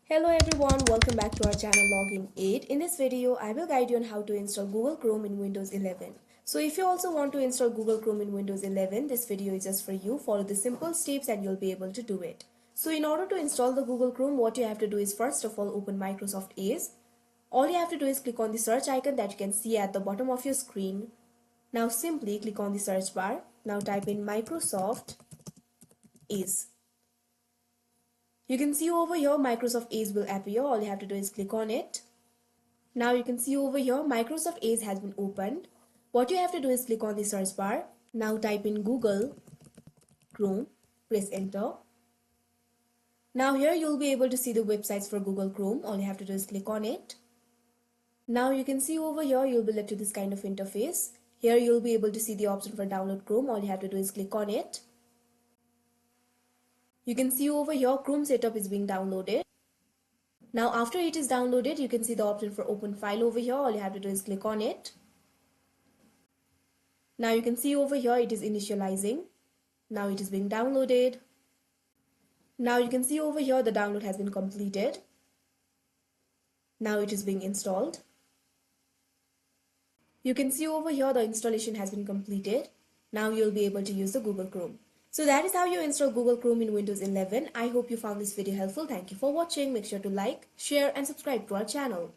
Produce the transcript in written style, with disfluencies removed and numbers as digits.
Hello everyone, welcome back to our channel Login 8. In this video, I will guide you on how to install Google Chrome in Windows 11. So if you also want to install Google Chrome in Windows 11, this video is just for you. Follow the simple steps and you'll be able to do it. So in order to install the Google Chrome, what you have to do is first of all open Microsoft Edge. All you have to do is click on the search icon that you can see at the bottom of your screen. Now simply click on the search bar. Now type in Microsoft Edge. You can see over here Microsoft Edge will appear. All you have to do is click on it. Now you can see over here Microsoft Edge has been opened. What you have to do is click on the search bar. Now type in Google Chrome. Press enter. Now here you'll be able to see the websites for Google Chrome. All you have to do is click on it. Now you can see over here you'll be led to this kind of interface. Here you'll be able to see the option for download Chrome. All you have to do is click on it. You can see over here Chrome setup is being downloaded. Now after it is downloaded, you can see the option for open file over here. All you have to do is click on it. Now you can see over here it is initializing. Now it is being downloaded. Now you can see over here the download has been completed. Now it is being installed. You can see over here the installation has been completed. Now you'll be able to use the Google Chrome. So that is how you install Google Chrome in Windows 11. I hope you found this video helpful. Thank you for watching. Make sure to like, share and subscribe to our channel.